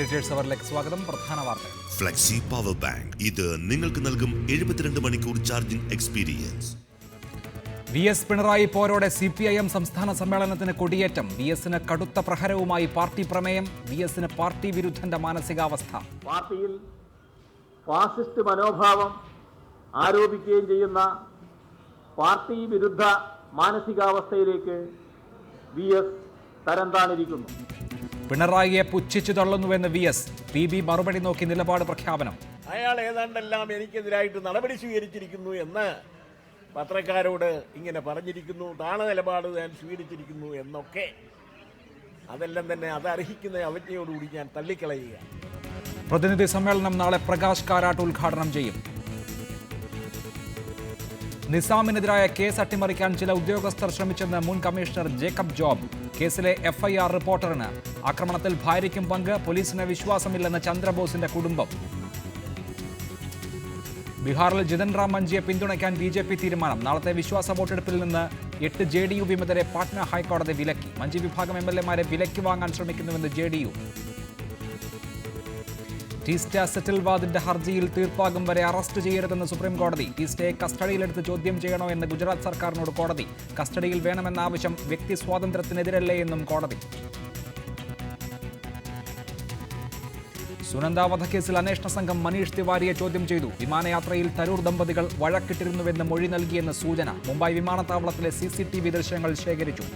Editors അവറിലേക്ക് സ്വാഗതം. പ്രധാന വാർത്തകൾ. ഫ്ലെക്സി പവർ ബാങ്ക് ഇത് നിങ്ങൾക്ക് നൽകും 72 മണിക്കൂർ ചാർജിംഗ് എക്സ്പീരിയൻസ്. VS പിണറായി പോരോടെ CPIM സംസ്ഥാന സമ്മേളനത്തിന് കൊടിയേറ്റം. VSന് കടുത്ത പ്രഹരവുമായി പാർട്ടി പ്രമേയം. VSന് പാർട്ടി വിരുദ്ധന്റെ മാനസികാവസ്ഥ. പാർട്ടിയിൽ ഫാസിസ്റ്റ് മനോഭാവം ആരോപിക്കുകയും ചെയ്യുന്ന പാർട്ടി വിരുദ്ധ മാനസികാവസ്ഥയിലേക്ക് VS തരം താണിരിക്കുന്നു. പിണറായിയെ പുച്ഛിച്ചു തള്ളുന്നുവെന്ന് VS. PB മറുപടി നോക്കി നിലപാട് പ്രഖ്യാപനം. അയാൾ ഏതാണ്ടെല്ലാം എനിക്കെതിരായിട്ട് നടപടി സ്വീകരിച്ചിരിക്കുന്നു എന്ന് പത്രക്കാരോട് ഇങ്ങനെ പറഞ്ഞിരിക്കുന്നു. താണ നിലപാട് ഞാൻ സ്വീകരിച്ചിരിക്കുന്നു എന്നൊക്കെ അതെല്ലാം തന്നെ അതർഹിക്കുന്ന അവജ്ഞയോടുകൂടി ഞാൻ തള്ളിക്കളയുക. പ്രതിനിധി സമ്മേളനം നാളെ പ്രകാശ് കാരാട്ട് ഉദ്ഘാടനം ചെയ്യും. നിസാമിനെതിരായ കേസ് അട്ടിമറിക്കാൻ ചില ഉദ്യോഗസ്ഥർ ശ്രമിച്ചെന്ന് മുൻ കമ്മീഷണർ ജേക്കബ് ജോബ്. കേസിലെ FIR റിപ്പോർട്ടറിന് ആക്രമണത്തിൽ ഭാര്യയ്ക്കും പങ്ക്. പോലീസിന് വിശ്വാസമില്ലെന്ന് ചന്ദ്രബോസിന്റെ കുടുംബം. ബീഹാറിൽ ജിതൻ റാം മഞ്ചിയെ പിന്തുണയ്ക്കാൻ BJP തീരുമാനം. നാളത്തെ വിശ്വാസ വോട്ടെടുപ്പിൽ നിന്ന് 8 JDU വിമതരെ പാട്ന ഹൈക്കോടതി വിലക്കി. മഞ്ചി വിഭാഗം MLA-മാരെ വിലയ്ക്ക് വാങ്ങാൻ ശ്രമിക്കുന്നുവെന്ന് JDU. ടീസ്റ്റ സെറ്റിൽവാദിന്റെ ഹർജിയിൽ തീർപ്പാകും വരെ അറസ്റ്റ് ചെയ്യരുതെന്ന് സുപ്രീം കോടതി. ടീസ്റ്റയെ കസ്റ്റഡിയിലെടുത്ത് ചോദ്യം ചെയ്യണോ എന്ന് ഗുജറാത്ത് സർക്കാരിനോട് കോടതി. കസ്റ്റഡിയിൽ വേണമെന്ന ആവശ്യം വ്യക്തി സ്വാതന്ത്ര്യത്തിനെതിരല്ലേ എന്നും കോടതി. സുനന്ദ വധക്കേസിൽ അന്വേഷണ സംഘം മനീഷ് തിവാരിയെ ചോദ്യം ചെയ്തു. വിമാനയാത്രയിൽ തരൂർ ദമ്പതികൾ വഴക്കിട്ടിരുന്നുവെന്ന് മൊഴി നൽകിയെന്ന് സൂചന. മുംബൈ വിമാനത്താവളത്തിലെ CCTV ദൃശ്യങ്ങൾ ശേഖരിച്ചു.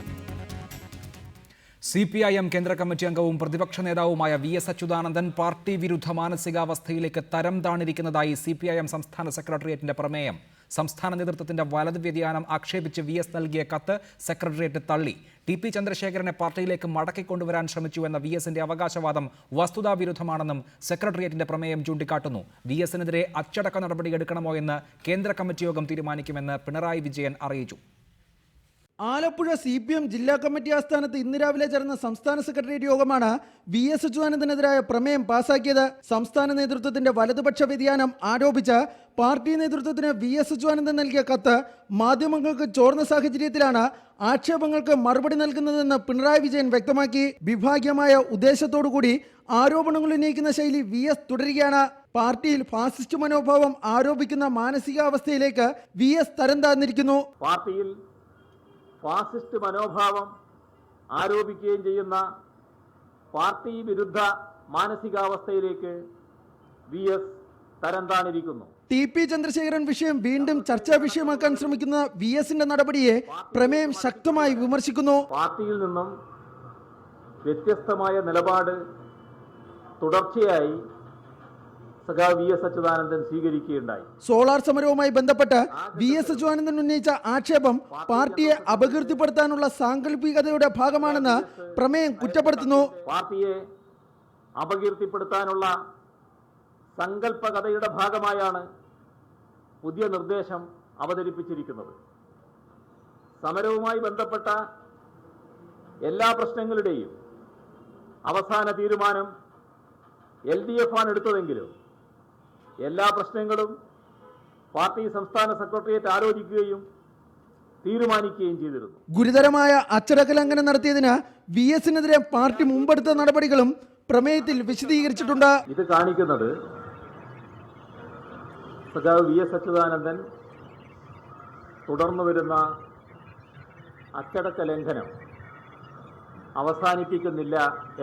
CPIM കേന്ദ്ര കമ്മിറ്റി അംഗവും പ്രതിപക്ഷ നേതാവുമായ VS അച്യുതാനന്ദൻ പാർട്ടി വിരുദ്ധ മാനസികാവസ്ഥയിലേക്ക് തരം താണിരിക്കുന്നതായി CPIM സംസ്ഥാന സെക്രട്ടേറിയറ്റിന്റെ പ്രമേയം. സംസ്ഥാന നേതൃത്വത്തിന്റെ വലത് വ്യതിയാനം ആക്ഷേപിച്ച് VS നൽകിയ കത്ത് സെക്രട്ടേറിയറ്റ് തള്ളി. TP ചന്ദ്രശേഖരനെ പാർട്ടിയിലേക്ക് മടക്കിക്കൊണ്ടുവരാൻ ശ്രമിച്ചുവെന്ന VSന്റെ അവകാശവാദം വസ്തുതാവിരുദ്ധമാണെന്നും സെക്രട്ടേറിയറ്റിന്റെ പ്രമേയം ചൂണ്ടിക്കാട്ടുന്നു. VSനെതിരെ അച്ചടക്ക നടപടിയെടുക്കണമോ എന്ന് കേന്ദ്ര കമ്മിറ്റി യോഗം തീരുമാനിക്കുമെന്ന് പിണറായി വിജയൻ അറിയിച്ചു. ആലപ്പുഴ CPM ജില്ലാ കമ്മിറ്റി ആസ്ഥാനത്ത് ഇന്ന് രാവിലെ ചേർന്ന സംസ്ഥാന സെക്രട്ടേറിയറ്റ് യോഗമാണ് VS അച്യുതാനന്ദനെതിരായ പ്രമേയം പാസാക്കിയത്. സംസ്ഥാന നേതൃത്വത്തിന്റെ വലതുപക്ഷ വ്യതിയാനം ആരോപിച്ച് പാർട്ടി നേതൃത്വത്തിന് VS അച്യുതാനന്ദൻ നൽകിയ കത്ത് മാധ്യമങ്ങൾക്ക് ചോർന്ന സാഹചര്യത്തിലാണ് ആക്ഷേപങ്ങൾക്ക് മറുപടി നൽകുന്നതെന്ന് പിണറായി വിജയൻ വ്യക്തമാക്കി. വിഭാഗീയമായ ഉദ്ദേശത്തോടുകൂടി ആരോപണങ്ങൾ ഉന്നയിക്കുന്ന ശൈലി VS തുടരുകയാണ്. പാർട്ടിയിൽ ഫാസിസ്റ്റ് മനോഭാവം ആരോപിക്കുന്ന മാനസികാവസ്ഥയിലേക്ക് VS തരം താഴ്ന്നിരിക്കുന്നു. പാർട്ടിയിൽ ഫാസിസ്റ്റ് മനോഭാവം ആരോപിക്കുകയും ചെയ്യുന്ന പാർട്ടി വിരുദ്ധ മാനസികാവസ്ഥയിലേക്ക് VS തരം താണിരിക്കുന്നു. TP ചന്ദ്രശേഖരൻ വിഷയം വീണ്ടും ചർച്ചാ വിഷയമാക്കാൻ ശ്രമിക്കുന്ന VSന്റെ നടപടിയെ പ്രമേയം ശക്തമായി വിമർശിക്കുന്നു. പാർട്ടിയിൽ നിന്നും വ്യത്യസ്തമായ നിലപാട് തുടർച്ചയായി VS അച്യുതാനന്ദൻ സ്വീകരിക്കുകയുണ്ടായി. സോളാർ സമരവുമായി ബന്ധപ്പെട്ട് VS അച്യുതാനന്ദൻ ഉന്നയിച്ച ആക്ഷേപം പാർട്ടിയെ അപകീർത്തിപ്പെടുത്താനുള്ള സാങ്കല്പികതയുടെ ഭാഗമാണെന്ന് പ്രമേയം കുറ്റപ്പെടുത്തുന്നു. പാർട്ടിയെ അപകീർത്തിപ്പെടുത്താനുള്ള സങ്കല്പകഥയുടെ ഭാഗമായാണ് പുതിയ നിർദ്ദേശം അവതരിപ്പിച്ചിരിക്കുന്നത്. സമരവുമായി ബന്ധപ്പെട്ട എല്ലാ പ്രശ്നങ്ങളുടെയും അവസാന തീരുമാനം LDF ആണ് എടുത്തതെങ്കിലും എല്ലാ പ്രശ്നങ്ങളും പാർട്ടി സംസ്ഥാന സെക്രട്ടേറിയറ്റ് ആലോചിക്കുകയും തീരുമാനിക്കുകയും ചെയ്തിരുന്നു. ഗുരുതരമായ അച്ചടക്ക ലംഘനം നടത്തിയതിന് VSനെതിരെ പാർട്ടി മുമ്പെടുത്ത നടപടികളും പ്രമേയത്തിൽ വിശദീകരിച്ചിട്ടുണ്ട്. ഇത് കാണിക്കുന്നത് VS അച്യുതാനന്ദൻ തുടർന്നു വരുന്ന അച്ചടക്ക ലംഘനം അവസാനിപ്പിക്കുന്നില്ല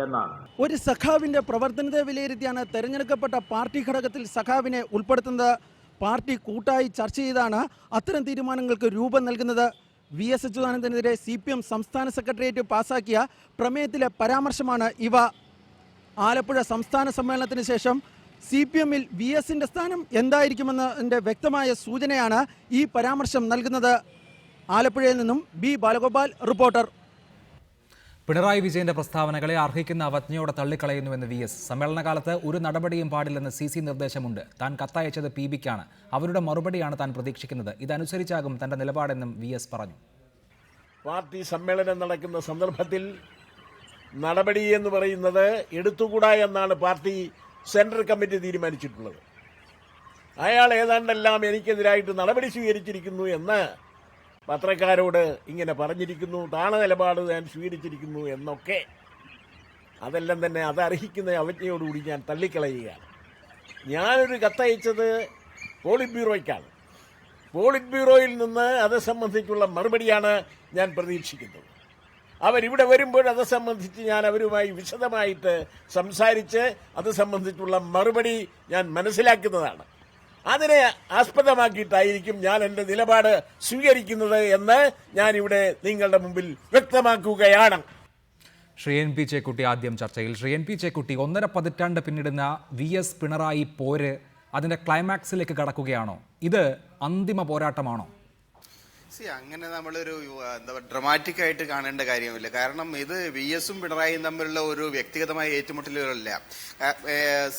എന്നാണ്. ഒരു സഖാവിന്റെ പ്രവർത്തനത്തെ വിലയിരുത്തിയാണ് തെരഞ്ഞെടുക്കപ്പെട്ട പാർട്ടി ഘടകത്തിൽ സഖാവിനെ ഉൾപ്പെടുത്തുന്നത്. പാർട്ടി കൂട്ടായി ചർച്ച ചെയ്താണ് അത്തരം തീരുമാനങ്ങൾക്ക് രൂപം നൽകുന്നത്. VS അച്യുതാനന്ദനെതിരെ CPM സംസ്ഥാന സെക്രട്ടേറിയറ്റ് പാസാക്കിയ പ്രമേയത്തിലെ പരാമർശമാണ് ഇവ. ആലപ്പുഴ സംസ്ഥാന സമ്മേളനത്തിന് ശേഷം CPMൽ VSന്റെ സ്ഥാനം എന്തായിരിക്കുമെന്നതിൻ്റെ വ്യക്തമായ സൂചനയാണ് ഈ പരാമർശം നൽകുന്നത്. ആലപ്പുഴയിൽ നിന്നും B ബാലഗോപാൽ, റിപ്പോർട്ടർ. പിണറായി വിജയന്റെ പ്രസ്താവനകളെ അർഹിക്കുന്ന അവജ്ഞയോടെ തള്ളിക്കളയുന്നുവെന്ന് VS. സമ്മേളനകാലത്ത് ഒരു നടപടിയും പാടില്ലെന്ന് CC നിർദ്ദേശമുണ്ട്. താൻ കത്തയച്ചത് PBക്കാണ്. അവരുടെ മറുപടിയാണ് താൻ പ്രതീക്ഷിക്കുന്നത്. ഇതനുസരിച്ചാകും തന്റെ നിലപാടെന്നും VS പറഞ്ഞു. പാർട്ടി സമ്മേളനം നടക്കുന്ന സന്ദർഭത്തിൽ നടപടി എന്ന് പറയുന്നത് എടുത്തുകൂടാ എന്നാണ് പാർട്ടി സെൻട്രൽ കമ്മിറ്റി തീരുമാനിച്ചിട്ടുള്ളത്. അയാൾ ഏതാണ്ടെല്ലാം എനിക്കെതിരായിട്ട് നടപടി സ്വീകരിച്ചിരിക്കുന്നു എന്ന് പത്രക്കാരോട് ഇങ്ങനെ പറഞ്ഞിരിക്കുന്നു. താണ നിലപാട് ഞാൻ സ്വീകരിച്ചിരിക്കുന്നു എന്നൊക്കെ അതെല്ലാം തന്നെ അത് അർഹിക്കുന്ന അവജ്ഞയോടുകൂടി ഞാൻ തള്ളിക്കളയുകയാണ്. ഞാനൊരു കത്തയച്ചത് പോളിറ്റ് ബ്യൂറോയ്ക്കാണ്. പോളിറ്റ് ബ്യൂറോയിൽ നിന്ന് അത് സംബന്ധിച്ചുള്ള മറുപടിയാണ് ഞാൻ പ്രതീക്ഷിക്കുന്നത്. അവരിവിടെ വരുമ്പോൾ അത് സംബന്ധിച്ച് ഞാൻ അവരുമായി വിശദമായിട്ട് സംസാരിച്ച് അത് സംബന്ധിച്ചുള്ള മറുപടി ഞാൻ മനസ്സിലാക്കുന്നതാണ്. അതിനെ ആസ്പദമാക്കിയിട്ടായിരിക്കും ഞാൻ എൻ്റെ നിലപാട് സ്വീകരിക്കുന്നത് എന്ന് ഞാനിവിടെ നിങ്ങളുടെ മുമ്പിൽ വ്യക്തമാക്കുകയാണ്. ശ്രീ എൻ പി ചേക്കുട്ടി ആദ്യം ചർച്ചയിൽ. ശ്രീ എൻ പി ചേക്കുട്ടി, 1.5 പതിറ്റാണ്ട് പിന്നിടുന്ന VS പിണറായി പോര് അതിൻ്റെ ക്ലൈമാക്സിലേക്ക് കടക്കുകയാണോ? ഇത് അന്തിമ പോരാട്ടമാണോ? അങ്ങനെ നമ്മളൊരു ഡ്രമാറ്റിക് ആയിട്ട് കാണേണ്ട കാര്യമില്ല. കാരണം ഇത് VS-ഉം പിണറായിയും തമ്മിലുള്ള ഒരു വ്യക്തിഗതമായ ഏറ്റുമുട്ടലുകളല്ല.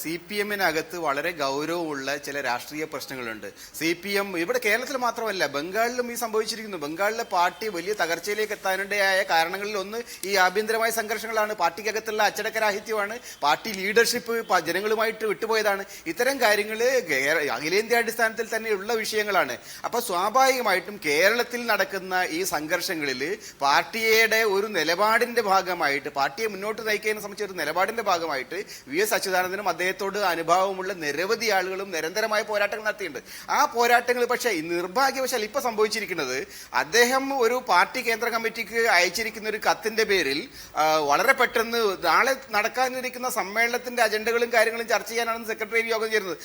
CPM-നകത്ത് വളരെ ഗൗരവമുള്ള ചില രാഷ്ട്രീയ പ്രശ്നങ്ങളുണ്ട്. CPM ഇവിടെ കേരളത്തിൽ മാത്രമല്ല, ബംഗാളിലും ഈ സംഭവിച്ചിരിക്കുന്നു. ബംഗാളിലെ പാർട്ടി വലിയ തകർച്ചയിലേക്ക് എത്താനിടയായ കാരണങ്ങളിൽ ഒന്ന് ഈ ആഭ്യന്തരമായ സംഘർഷങ്ങളാണ്. പാർട്ടിക്കകത്തുള്ള അച്ചടക്കരാഹിത്യമാണ്. Party leadership ജനങ്ങളുമായിട്ട് വിട്ടുപോയതാണ്. ഇത്തരം കാര്യങ്ങൾ അഖിലേന്ത്യാടിസ്ഥാനത്തിൽ തന്നെയുള്ള വിഷയങ്ങളാണ്. അപ്പൊ സ്വാഭാവികമായിട്ടും കേരളത്തിൽ നടക്കുന്ന ഈ സംഘർഷങ്ങളിൽ പാർട്ടിയുടെ ഒരു നിലപാടിന്റെ ഭാഗമായിട്ട്, പാർട്ടിയെ മുന്നോട്ട് നയിക്കുന്നതിനെ സംബന്ധിച്ച ഒരു നിലപാടിന്റെ ഭാഗമായിട്ട് VS അച്യുതാനന്ദനും അദ്ദേഹത്തോട് അനുഭാവമുള്ള നിരവധി ആളുകളും നിരന്തരമായ പോരാട്ടങ്ങൾ നടത്തിയിട്ടുണ്ട്. ആ പോരാട്ടങ്ങൾ പക്ഷേ നിർഭാഗ്യവശാൽ ഇപ്പൊ സംഭവിച്ചിരിക്കുന്നത്, അദ്ദേഹം ഒരു പാർട്ടി കേന്ദ്ര കമ്മിറ്റിക്ക് അയച്ചിരിക്കുന്ന ഒരു കത്തിന്റെ പേരിൽ വളരെ പെട്ടെന്ന് നാളെ നടക്കാനിരിക്കുന്ന സമ്മേളനത്തിന്റെ അജണ്ടകളും കാര്യങ്ങളും ചർച്ച ചെയ്യാനാണ് സെക്രട്ടേറിയറ്റ് യോഗം ചേരുന്നത്.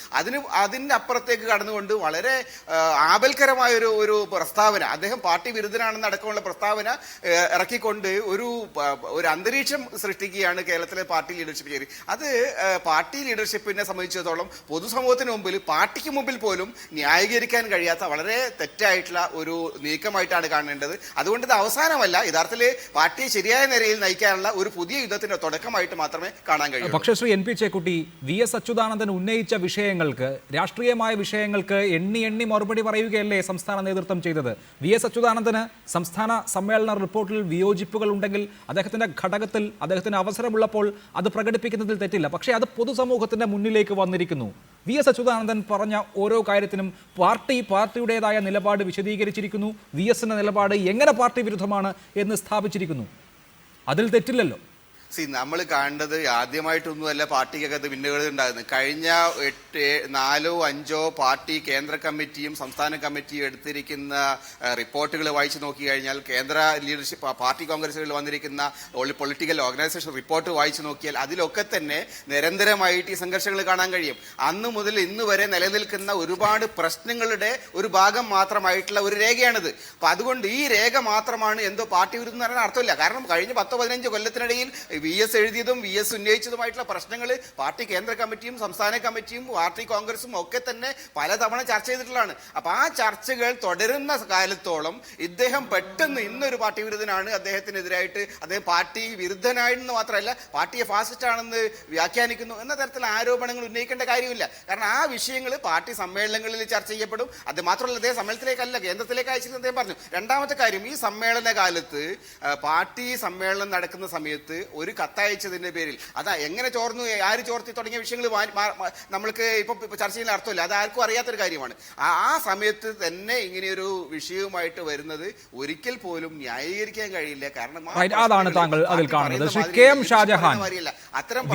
അതിന്റെ അപ്പുറത്തേക്ക് കടന്നുകൊണ്ട് വളരെ ആപൽക്കരമായ ഒരു പ്രസ്താവന, അദ്ദേഹം പാർട്ടി വിരുദ്ധനാണെന്ന് അടക്കമുള്ള പ്രസ്താവന ഇറക്കിക്കൊണ്ട് ഒരു അന്തരീക്ഷം സൃഷ്ടിക്കുകയാണ് കേരളത്തിലെ പാർട്ടി ലീഡർഷിപ്പ് ചെയ്ത്. അത് പാർട്ടി ലീഡർഷിപ്പിനെ സംബന്ധിച്ചിടത്തോളം പൊതുസമൂഹത്തിന് മുമ്പിൽ, പാർട്ടിക്ക് മുമ്പിൽ പോലും ന്യായീകരിക്കാൻ കഴിയാത്ത വളരെ തെറ്റായിട്ടുള്ള ഒരു നീക്കമായിട്ടാണ് കാണേണ്ടത്. അതുകൊണ്ട് ഇത് അവസാനമല്ല, യഥാർത്ഥത്തിൽ പാർട്ടിയെ ശരിയായ നിലയിൽ നയിക്കാനുള്ള ഒരു പുതിയ യുദ്ധത്തിന്റെ തുടക്കമായിട്ട് മാത്രമേ കാണാൻ കഴിയൂ. പക്ഷേ Shri N P Chekutty, VS Achuthanandan ഉന്നയിച്ച വിഷയങ്ങൾക്ക്, രാഷ്ട്രീയമായ വിഷയങ്ങൾക്ക് എണ്ണി മറുപടി പറയുകയല്ലേ സംസ്ഥാന നേതൃത്വം ചെയ്തത്? VS അച്യുതാനന്ദന് സംസ്ഥാന സമ്മേളന റിപ്പോർട്ടിൽ വിയോജിപ്പുകൾ ഉണ്ടെങ്കിൽ അദ്ദേഹത്തിന്റെ ഘടകത്തിൽ അദ്ദേഹത്തിന് അവസരമുള്ളപ്പോൾ അത് പ്രകടിപ്പിക്കുന്നതിൽ തെറ്റില്ല. പക്ഷേ അത് പൊതുസമൂഹത്തിന്റെ മുന്നിലേക്ക് വന്നിരിക്കുന്നു. VS അച്യുതാനന്ദൻ പറഞ്ഞ ഓരോ കാര്യത്തിനും പാർട്ടിയുടേതായ നിലപാട് വിശദീകരിച്ചിരിക്കുന്നു. VS-ന്റെ നിലപാട് എങ്ങനെ പാർട്ടി വിരുദ്ധമാണ് എന്ന് സ്ഥാപിച്ചിരിക്കുന്നു. അതിൽ തെറ്റില്ലല്ലോ. നമ്മൾ കാണേണ്ടത് ആദ്യമായിട്ടൊന്നുമല്ല പാർട്ടിക്കകത്ത് ഭിന്നതകൾ ഉണ്ടാകുന്നത്. കഴിഞ്ഞ 4-5 പാർട്ടി കേന്ദ്ര കമ്മിറ്റിയും സംസ്ഥാന കമ്മിറ്റിയും എടുത്തിരിക്കുന്ന റിപ്പോർട്ടുകൾ വായിച്ചു നോക്കി കഴിഞ്ഞാൽ, കേന്ദ്ര ലീഡർഷിപ്പ് പാർട്ടി കോൺഗ്രസുകളിൽ വന്നിരിക്കുന്ന പൊളിറ്റിക്കൽ ഓർഗനൈസേഷൻ റിപ്പോർട്ട് വായിച്ചു നോക്കിയാൽ അതിലൊക്കെ തന്നെ നിരന്തരമായിട്ട് ഈ സംഘർഷങ്ങൾ കാണാൻ കഴിയും. അന്ന് മുതൽ ഇന്ന് വരെ നിലനിൽക്കുന്ന ഒരുപാട് പ്രശ്നങ്ങളുടെ ഒരു ഭാഗം മാത്രമായിട്ടുള്ള ഒരു രേഖയാണിത്. അപ്പൊ അതുകൊണ്ട് ഈ രേഖ മാത്രമാണ് എന്തോ പാർട്ടി വിരുദ്ധം എന്ന് പറയാൻ അർത്ഥമില്ല. കാരണം കഴിഞ്ഞ 10-15 കൊല്ലത്തിനിടയിൽ VS എഴുതിയതും VS ഉന്നയിച്ചതുമായിട്ടുള്ള പ്രശ്നങ്ങൾ പാർട്ടി കേന്ദ്ര കമ്മിറ്റിയും സംസ്ഥാന കമ്മിറ്റിയും പാർട്ടി കോൺഗ്രസും ഒക്കെ തന്നെ പലതവണ ചർച്ച ചെയ്തിട്ടുള്ളതാണ്. അപ്പൊ ആ ചർച്ചകൾ തുടരുന്ന കാലത്തോളം ഇദ്ദേഹം പെട്ടെന്ന് ഇന്നൊരു പാർട്ടി വിരുദ്ധനാണ്, അദ്ദേഹത്തിനെതിരായിട്ട് അദ്ദേഹം പാർട്ടി വിരുദ്ധനായെന്ന് മാത്രമല്ല പാർട്ടിയെ ഫാസിസ്റ്റ് ആണെന്ന് വ്യാഖ്യാനിക്കുന്നു എന്ന തരത്തിലുള്ള ആരോപണങ്ങൾ ഉന്നയിക്കേണ്ട കാര്യമില്ല. കാരണം ആ വിഷയങ്ങൾ പാർട്ടി സമ്മേളനങ്ങളിൽ ചർച്ച ചെയ്യപ്പെടും. അത് മാത്രമല്ല, അദ്ദേഹം സമ്മേളനത്തിലേക്കല്ല കേന്ദ്രത്തിലേക്ക് അയച്ചിരുന്നു അദ്ദേഹം പറഞ്ഞു. രണ്ടാമത്തെ കാര്യം, ഈ സമ്മേളന കാലത്ത് പാർട്ടി സമ്മേളനം നടക്കുന്ന സമയത്ത് ഒരു കത്തയച്ചതിന്റെ പേരിൽ എങ്ങനെ ചോർന്നു, ആര് ചോർത്തി തുടങ്ങിയ വിഷയങ്ങൾ നമ്മൾക്ക് ഇപ്പൊ ചർച്ച ചെയ്യുന്ന അർത്ഥമില്ല. അത് ആർക്കും അറിയാത്തൊരു കാര്യമാണ്. ആ സമയത്ത് തന്നെ ഇങ്ങനെയൊരു വിഷയവുമായിട്ട് വരുന്നത് ഒരിക്കൽ പോലും ന്യായീകരിക്കാൻ കഴിയില്ല. കാരണം അതാണ് താങ്കൾ അതിൽ കാണുന്നത്. ശ്രീ KM ഷാജഹാൻ,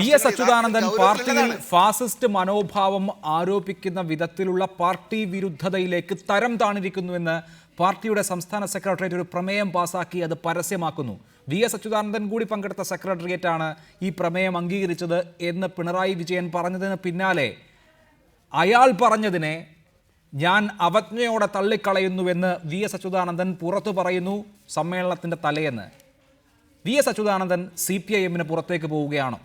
VS അച്യുതാനന്ദൻ പാർട്ടിയിൽ ഫാസിസ്റ്റ് മനോഭാവം ആരോപിക്കുന്ന വിധത്തിലുള്ള പാർട്ടി വിരുദ്ധതയിലേക്ക് തരം താണിരിക്കുന്നുവെന്ന് പാർട്ടിയുടെ സംസ്ഥാന സെക്രട്ടേറിയറ്റ് ഒരു പ്രമേയം പാസാക്കി അത് പരസ്യമാക്കുന്നു. VS അച്യുതാനന്ദൻ കൂടി പങ്കെടുത്ത സെക്രട്ടേറിയറ്റാണ് ഈ പ്രമേയം അംഗീകരിച്ചത് എന്ന് പിണറായി വിജയൻ പറഞ്ഞതിന് പിന്നാലെ അയാൾ പറഞ്ഞതിനെ ഞാൻ അവജ്ഞയോടെ തള്ളിക്കളയുന്നുവെന്ന് VS അച്യുതാനന്ദൻ പുറത്തു പറയുന്നു സമ്മേളനത്തിൻ്റെ തലേന്ന്. VS അച്യുതാനന്ദൻ CPIM-ന് പുറത്തേക്ക് പോവുകയാണോ?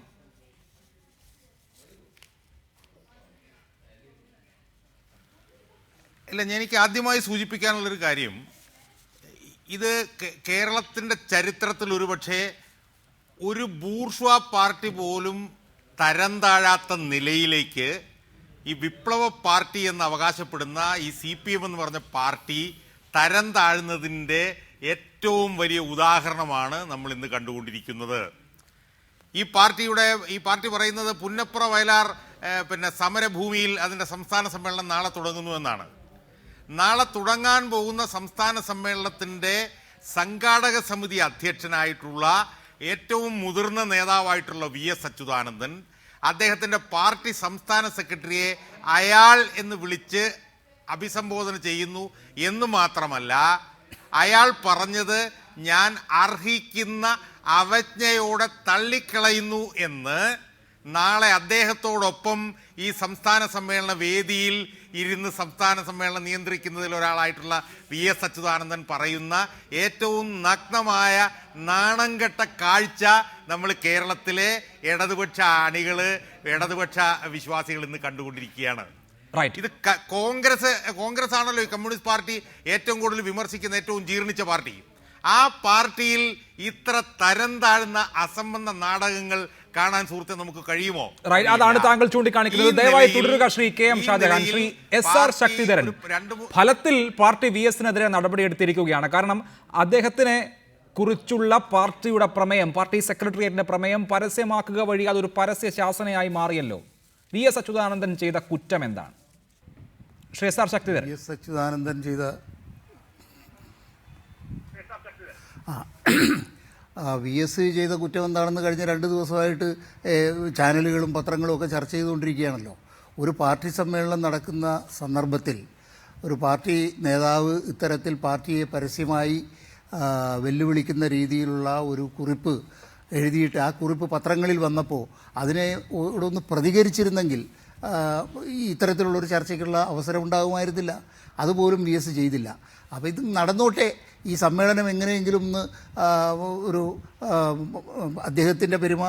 അല്ല, എനിക്ക് ആദ്യമായി സൂചിപ്പിക്കാനുള്ളൊരു കാര്യം, ഇത് കേരളത്തിൻ്റെ ചരിത്രത്തിൽ ഒരുപക്ഷെ ഒരു ബൂർഷ്വാ പാർട്ടി പോലും തരം താഴാത്ത നിലയിലേക്ക് ഈ വിപ്ലവ പാർട്ടി എന്ന് അവകാശപ്പെടുന്ന ഈ CPM എന്ന് പറഞ്ഞ പാർട്ടി തരം താഴുന്നതിൻ്റെ ഏറ്റവും വലിയ ഉദാഹരണമാണ് നമ്മൾ ഇന്ന് കണ്ടുകൊണ്ടിരിക്കുന്നത്. ഈ പാർട്ടി പറയുന്നത് പുന്നപ്ര വയലാർ സമരഭൂമിയിൽ അതിൻ്റെ സംസ്ഥാന സമ്മേളനം നാളെ തുടങ്ങുന്നു എന്നാണ്. നാളെ തുടങ്ങാൻ പോകുന്ന സംസ്ഥാന സമ്മേളനത്തിൻ്റെ സംഘാടക സമിതി അധ്യക്ഷനായിട്ടുള്ള ഏറ്റവും മുതിർന്ന നേതാവായിട്ടുള്ള VS അച്യുതാനന്ദൻ അദ്ദേഹത്തിൻ്റെ പാർട്ടി സംസ്ഥാന സെക്രട്ടറിയെ അയാൾ എന്ന് വിളിച്ച് അഭിസംബോധന ചെയ്യുന്നു എന്ന് മാത്രമല്ല, അയാൾ പറഞ്ഞത് ഞാൻ അർഹിക്കുന്ന അവജ്ഞയോടെ തള്ളിക്കളയുന്നു എന്ന് നാളെ അദ്ദേഹത്തോടൊപ്പം ഈ സംസ്ഥാന സമ്മേളന വേദിയിൽ ഇരുന്ന് സംസ്ഥാന സമ്മേളനം നിയന്ത്രിക്കുന്നതിൽ ഒരാളായിട്ടുള്ള VS അച്യുതാനന്ദൻ പറയുന്ന ഏറ്റവും നഗ്നമായ നാണംകെട്ട കാഴ്ച നമ്മൾ കേരളത്തിലെ ഇടതുപക്ഷ അണികൾ, ഇടതുപക്ഷ വിശ്വാസികൾ ഇന്ന് കണ്ടുകൊണ്ടിരിക്കുകയാണ്. ഇത് കോൺഗ്രസ് ആണല്ലോ ഈ കമ്മ്യൂണിസ്റ്റ് പാർട്ടി ഏറ്റവും കൂടുതൽ വിമർശിക്കുന്ന ഏറ്റവും ജീർണിച്ച പാർട്ടി. ആ പാർട്ടിയിൽ ഇത്ര തരം താഴ്ന്ന അസംബന്ധ നാടകങ്ങൾ കാണാൻ സുഹൃത്തെ നമുക്ക് കഴിയുമോ? അതാണ് താങ്കൾ ചൂണ്ടിക്കാണിക്കുന്നത്. ദയവായി തുടരുക ശ്രീ KM ഷാജഹാൻ. ശ്രീ SR ശക്തിധരൻ, ഫലത്തിൽ പാർട്ടി VSനെതിരെ നടപടിയെടുത്തിരിക്കുകയാണ്. കാരണം അദ്ദേഹത്തിനെ കുറിച്ചുള്ള പാർട്ടിയുടെ പ്രമേയം, പാർട്ടി സെക്രട്ടേറിയറ്റിന്റെ പ്രമേയം പരസ്യമാക്കുക വഴി അതൊരു പരസ്യ ശാസനയായി മാറിയല്ലോ. VS അച്യുതാനന്ദൻ ചെയ്ത കുറ്റം എന്താണ്? ശ്രീ SR ശക്തിധരൻ. VS അച്യുതാനന്ദൻ ചെയ്ത VS ചെയ്ത കുറ്റം എന്താണെന്ന് കഴിഞ്ഞ 2 ദിവസമായിട്ട് ചാനലുകളും പത്രങ്ങളും ഒക്കെ ചർച്ച ചെയ്തുകൊണ്ടിരിക്കുകയാണല്ലോ. ഒരു പാർട്ടി സമ്മേളനം നടക്കുന്ന സന്ദർഭത്തിൽ ഒരു പാർട്ടി നേതാവ് ഇത്തരത്തിൽ പാർട്ടിയെ പരസ്യമായി വെല്ലുവിളിക്കുന്ന രീതിയിലുള്ള ഒരു കുറിപ്പ് എഴുതിയിട്ട് ആ കുറിപ്പ് പത്രങ്ങളിൽ വന്നപ്പോൾ അതിനെ ഒന്ന് പ്രതികരിച്ചിരുന്നെങ്കിൽ ഇത്തരത്തിലുള്ളൊരു ചർച്ചയ്ക്കുള്ള അവസരം ഉണ്ടാകുമായിരുന്നില്ല. അതുപോലും VS ചെയ്തില്ല. അപ്പോൾ ഇത് നടന്നോട്ടെ, ഈ സമ്മേളനം എങ്ങനെയെങ്കിലും ഒന്ന് ഒരു അദ്ദേഹത്തിൻ്റെ പെരുമ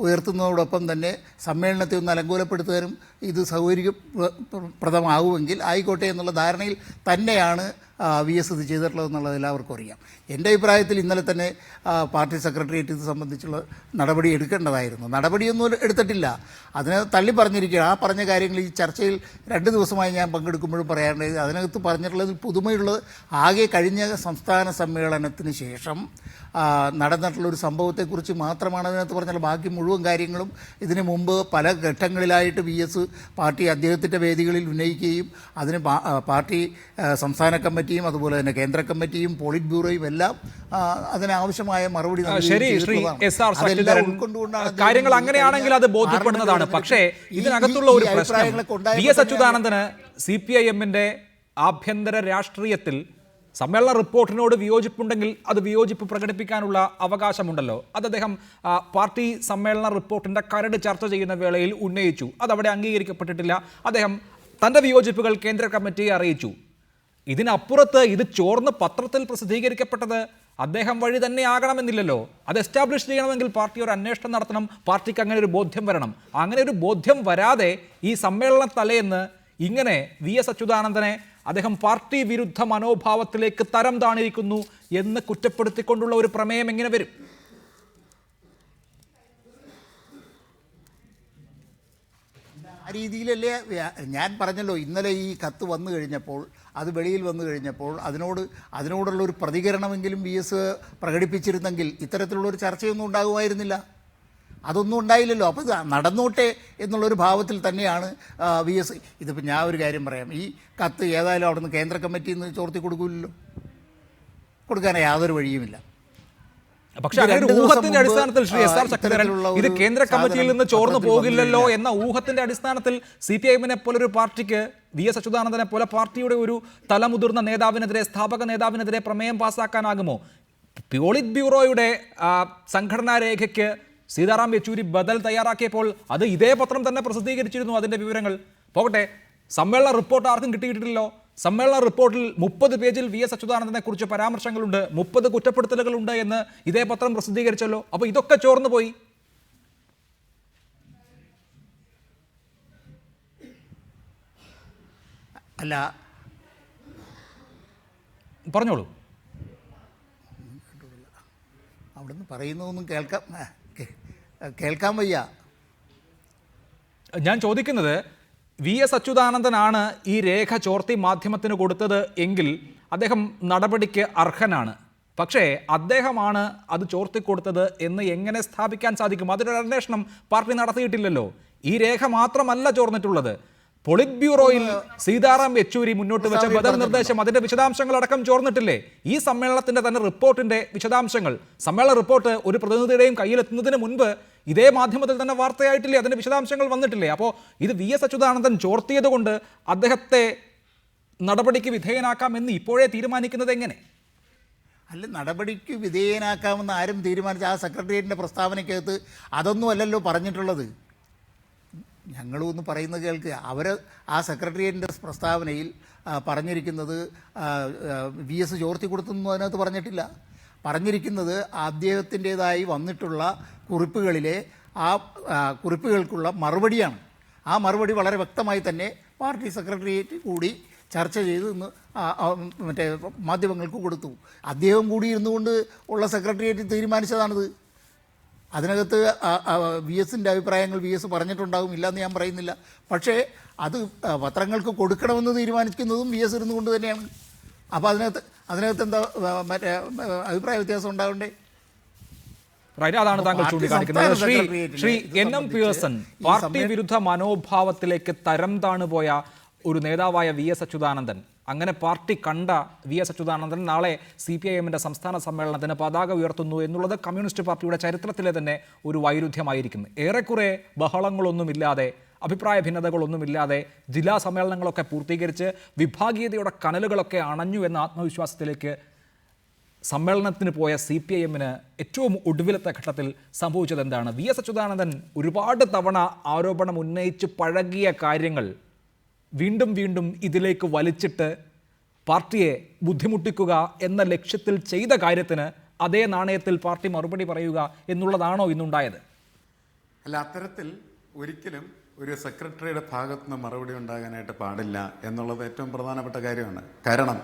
ഉയർത്തുന്നതോടൊപ്പം തന്നെ സമ്മേളനത്തെ ഒന്ന് അലങ്കോലപ്പെടുത്താനും ഇത് സൗകര്യപ്രദമാകുമെങ്കിൽ ആയിക്കോട്ടെ എന്നുള്ള ധാരണയിൽ തന്നെയാണ് VS ഇത് ചെയ്തിട്ടുള്ളതെന്നുള്ളത് എല്ലാവർക്കും അറിയാം. എൻ്റെ അഭിപ്രായത്തിൽ ഇന്നലെ തന്നെ പാർട്ടി സെക്രട്ടേറിയറ്റ് ഇത് സംബന്ധിച്ചുള്ള നടപടി എടുക്കേണ്ടതായിരുന്നു. നടപടിയൊന്നും എടുത്തിട്ടില്ല, അതിനെ തള്ളി പറഞ്ഞിരിക്കുകയാണ്. ആ പറഞ്ഞ കാര്യങ്ങൾ ഈ ചർച്ചയിൽ 2 ദിവസമായി ഞാൻ പങ്കെടുക്കുമ്പോഴും പറയാറുണ്ട്. അതിനകത്ത് പറഞ്ഞിട്ടുള്ളത് പുതുമയുള്ളത് ആകെ കഴിഞ്ഞ സംസ്ഥാന സമ്മേളനത്തിന് ശേഷം നടന്നിട്ടുള്ളൊരു സംഭവത്തെക്കുറിച്ച് മാത്രമാണ് അതിനകത്ത് പറഞ്ഞുള്ള. ബാക്കി മുഴുവൻ കാര്യങ്ങളും ഇതിനു മുമ്പ് പല ഘട്ടങ്ങളിലായിട്ട് VS പാർട്ടി അദ്ദേഹത്തിൻ്റെ വേദികളിൽ ഉന്നയിക്കുകയും അതിന് പാർട്ടി സംസ്ഥാന കമ്മിറ്റിയും അതുപോലെ തന്നെ കേന്ദ്ര കമ്മിറ്റിയും പോളിറ്റ് ബ്യൂറോയും എല്ലാം അതിനാവശ്യമായ മറുപടി കാര്യങ്ങൾ അങ്ങനെയാണെങ്കിൽ അത് ബോധ്യപ്പെടുന്നതാണ്. പക്ഷേ ഇതിനകത്തുള്ള ഒരു പ്രശ്നം, VS അച്യുതാനന്ദന് CPIM-ന്റെ ആഭ്യന്തര രാഷ്ട്രീയത്തിൽ സമ്മേളന റിപ്പോർട്ടിനോട് വിയോജിപ്പുണ്ടെങ്കിൽ അത് വിയോജിപ്പ് പ്രകടിപ്പിക്കാനുള്ള അവകാശമുണ്ടല്ലോ. അത് അദ്ദേഹം പാർട്ടി സമ്മേളന റിപ്പോർട്ടിൻ്റെ കരട് ചർച്ച ചെയ്യുന്ന വേളയിൽ ഉന്നയിച്ചു. അതവിടെ അംഗീകരിക്കപ്പെട്ടിട്ടില്ല. അദ്ദേഹം തൻ്റെ വിയോജിപ്പുകൾ കേന്ദ്ര കമ്മിറ്റിയെ അറിയിച്ചു. ഇതിനപ്പുറത്ത് ഇത് ചോർന്ന് പത്രത്തിൽ പ്രസിദ്ധീകരിക്കപ്പെട്ടത് അദ്ദേഹം വഴി തന്നെ ആകണമെന്നില്ലല്ലോ. അത് എസ്റ്റാബ്ലിഷ് ചെയ്യണമെങ്കിൽ പാർട്ടി ഒരു അന്വേഷണം നടത്തണം, പാർട്ടിക്ക് അങ്ങനെ ഒരു ബോധ്യം വരണം. അങ്ങനെ ഒരു ബോധ്യം വരാതെ ഈ സമ്മേളന തലേന്ന് ഇങ്ങനെ VS അച്യുതാനന്ദനെ അദ്ദേഹം പാർട്ടി വിരുദ്ധ മനോഭാവത്തിലേക്ക് തരം താണിരിക്കുന്നു എന്ന് കുറ്റപ്പെടുത്തിക്കൊണ്ടുള്ള ഒരു പ്രമേയം എങ്ങനെ വരും? ആ രീതിയിലല്ലേ ഞാൻ പറഞ്ഞല്ലോ. ഇന്നലെ ഈ കത്ത് വന്നു കഴിഞ്ഞപ്പോൾ, അത് വെളിയിൽ വന്നു കഴിഞ്ഞപ്പോൾ അതിനോടുള്ള ഒരു പ്രതികരണമെങ്കിലും VS പ്രകടിപ്പിച്ചിരുന്നെങ്കിൽ ഇത്തരത്തിലുള്ളൊരു ചർച്ചയൊന്നും ഉണ്ടാകുമായിരുന്നില്ല. അതൊന്നും ഉണ്ടായില്ലല്ലോ. അപ്പോൾ ഇത് നടന്നോട്ടെ എന്നുള്ളൊരു ഭാവത്തിൽ തന്നെയാണ് VS. ഇതിപ്പോൾ ഞാൻ ഒരു കാര്യം പറയാം, ഈ കത്ത് ഏതായാലും അവിടെ നിന്ന് കേന്ദ്ര കമ്മിറ്റിയിൽ നിന്ന് ചോർത്തി കൊടുക്കില്ലല്ലോ, കൊടുക്കാൻ യാതൊരു വഴിയുമില്ല. പക്ഷേ ഊഹത്തിന്റെ അടിസ്ഥാനത്തിൽ ശ്രീ SR ശക്തിധരൻ, ഇത് കേന്ദ്ര കമ്മിറ്റിയിൽ നിന്ന് ചോർന്നു പോകില്ലല്ലോ എന്ന ഊഹത്തിന്റെ അടിസ്ഥാനത്തിൽ CPIM-നെ പോലൊരു പാർട്ടിക്ക്, VS അച്യുതാനന്ദനെ പോലെ പാർട്ടിയുടെ ഒരു തലമുതിർന്ന നേതാവിനെതിരെ, സ്ഥാപക നേതാവിനെതിരെ പ്രമേയം പാസ്സാക്കാനാകുമോ? പോളിറ്റ് ബ്യൂറോയുടെ സംഘടനാ രേഖയ്ക്ക് സീതാറാം യെച്ചൂരി ബദൽ തയ്യാറാക്കിയപ്പോൾ അത് ഇതേ പത്രം തന്നെ പ്രസിദ്ധീകരിച്ചിരുന്നു. അതിൻ്റെ വിവരങ്ങൾ പോകട്ടെ, സമ്മേളന റിപ്പോർട്ട് ആർക്കും കിട്ടിയിട്ടില്ലല്ലോ. സമ്മേളന റിപ്പോർട്ടിൽ 30 പേജിൽ VS അച്യുതാനന്ദനെ കുറിച്ച് പരാമർശങ്ങളുണ്ട്, 30 കുറ്റപ്പെടുത്തലുകളുണ്ട് എന്ന് ഇതേ പത്രം പ്രസിദ്ധീകരിച്ചല്ലോ. അപ്പോൾ ഇതൊക്കെ ചോർന്നു പോയി. അല്ല, പറഞ്ഞോളൂ. അവിടുന്ന് പറയുന്നതൊന്നും കേൾക്കാൻ വയ്യ. ഞാൻ ചോദിക്കുന്നത്, VS അച്യുതാനന്ദനാണ് ഈ രേഖ ചോർത്തി മാധ്യമത്തിന് കൊടുത്തത് എങ്കിൽ അദ്ദേഹം നടപടിക്ക് അർഹനാണ്. പക്ഷേ അദ്ദേഹമാണ് അത് ചോർത്തി കൊടുത്തത് എന്ന് എങ്ങനെ സ്ഥാപിക്കാൻ സാധിക്കും? അതിനൊരു അന്വേഷണം പാർട്ടി നടത്തിയിട്ടില്ലല്ലോ. ഈ രേഖ മാത്രമല്ല ചോർന്നിട്ടുള്ളത്, പൊളിറ്റ് ബ്യൂറോയിൽ സീതാറാം യെച്ചൂരി മുന്നോട്ട് വെച്ച ബദൽ നിർദ്ദേശം അതിന്റെ വിശദാംശങ്ങൾ അടക്കം ചോർന്നിട്ടില്ലേ? ഈ സമ്മേളനത്തിന്റെ തന്നെ റിപ്പോർട്ടിന്റെ വിശദാംശങ്ങൾ, സമ്മേളന റിപ്പോർട്ട് ഒരു പ്രതിനിധിയുടെയും കയ്യിലെത്തുന്നതിന് മുൻപ് ഇതേ മാധ്യമത്തിൽ തന്നെ വാർത്തയായിട്ടില്ലേ? അതിന്റെ വിശദാംശങ്ങൾ വന്നിട്ടില്ലേ? അപ്പോൾ ഇത് VS അച്യുതാനന്ദൻ ചോർത്തിയത് കൊണ്ട് അദ്ദേഹത്തെ നടപടിക്ക് വിധേയനാക്കാമെന്ന് ഇപ്പോഴേ തീരുമാനിക്കുന്നത് എങ്ങനെ? അല്ല, നടപടിക്ക് വിധേയനാക്കാമെന്ന് ആരും തീരുമാനിച്ച ആ സെക്രട്ടേറിയറ്റിൻ്റെ പ്രസ്താവനയ്ക്കകത്ത് അതൊന്നും അല്ലല്ലോ പറഞ്ഞിട്ടുള്ളത്. ഞങ്ങളും ഒന്ന് പറയുന്നത് കേൾക്കുക. അവർ ആ സെക്രട്ടേറിയറ്റിൻ്റെ പ്രസ്താവനയിൽ പറഞ്ഞിരിക്കുന്നത് VS ചോർത്തി കൊടുത്തൊന്നും അതിനകത്ത് പറഞ്ഞിട്ടില്ല. പറഞ്ഞിരിക്കുന്നത് അദ്ദേഹത്തിൻ്റേതായി വന്നിട്ടുള്ള കുറിപ്പുകളിലെ ആ കുറിപ്പുകൾക്കുള്ള മറുപടിയാണ്. ആ മറുപടി വളരെ വ്യക്തമായി തന്നെ പാർട്ടി സെക്രട്ടേറിയറ്റ് കൂടി ചർച്ച ചെയ്ത് ഇന്ന് മറ്റേ മാധ്യമങ്ങൾക്ക് കൊടുത്തു. അദ്ദേഹം കൂടി ഇരുന്നുകൊണ്ട് ഉള്ള സെക്രട്ടേറിയറ്റ് തീരുമാനിച്ചതാണിത്. അതിനകത്ത് VSൻ്റെ അഭിപ്രായങ്ങൾ VS പറഞ്ഞിട്ടുണ്ടാകും, ഇല്ലയെന്ന് ഞാൻ പറയുന്നില്ല. പക്ഷേ അത് പത്രങ്ങൾക്ക് കൊടുക്കണമെന്ന് തീരുമാനിക്കുന്നതും VS ഇരുന്നുകൊണ്ട് തന്നെയാണ്. അപ്പോൾ അതിനകത്ത് എന്താ മറ്റേ അഭിപ്രായ വ്യത്യാസം ഉണ്ടാകണ്ടേ? അതാണ് താങ്കൾ ചൂണ്ടിക്കാണിക്കുന്നത്. ശ്രീ NM പിയേഴ്സൺ പാർട്ടി വിരുദ്ധ മനോഭാവത്തിലേക്ക് തരം താണുപോയ ഒരു നേതാവായ VS അച്യുതാനന്ദൻ, അങ്ങനെ പാർട്ടി കണ്ട VS അച്യുതാനന്ദൻ നാളെ CPIM-ന്റെ സംസ്ഥാന സമ്മേളനത്തിന് പതാക ഉയർത്തുന്നു എന്നുള്ളത് കമ്മ്യൂണിസ്റ്റ് പാർട്ടിയുടെ ചരിത്രത്തിലെ തന്നെ ഒരു വൈരുദ്ധ്യമായിരിക്കുന്നു. ഏറെക്കുറെ ബഹളങ്ങളൊന്നുമില്ലാതെ, അഭിപ്രായ ഭിന്നതകളൊന്നുമില്ലാതെ ജില്ലാ സമ്മേളനങ്ങളൊക്കെ പൂർത്തീകരിച്ച് വിഭാഗീയതയുടെ കനലുകളൊക്കെ അണഞ്ഞു എന്ന ആത്മവിശ്വാസത്തിലേക്ക് സമ്മേളനത്തിന് പോയ CPIM-ന് ഏറ്റവും ഒടുവിലത്തെ ഘട്ടത്തിൽ സംഭവിച്ചത് എന്താണ്? VS അച്യുതാനന്ദൻ ഒരുപാട് തവണ ആരോപണം ഉന്നയിച്ച് പഴകിയ കാര്യങ്ങൾ വീണ്ടും വീണ്ടും ഇതിലേക്ക് വലിച്ചിട്ട് പാർട്ടിയെ ബുദ്ധിമുട്ടിക്കുക എന്ന ലക്ഷ്യത്തിൽ ചെയ്ത കാര്യത്തിന് അതേ നാണയത്തിൽ പാർട്ടി മറുപടി പറയുക എന്നുള്ളതാണോ ഇന്നുണ്ടായത്? അല്ല, അത്തരത്തിൽ ഒരിക്കലും ഒരു സെക്രട്ടറിയുടെ ഭാഗത്തു നിന്ന് മറുപടി ഉണ്ടാകാനായിട്ട് പാടില്ല എന്നുള്ളത് ഏറ്റവും പ്രധാനപ്പെട്ട കാര്യമാണ്. കാരണം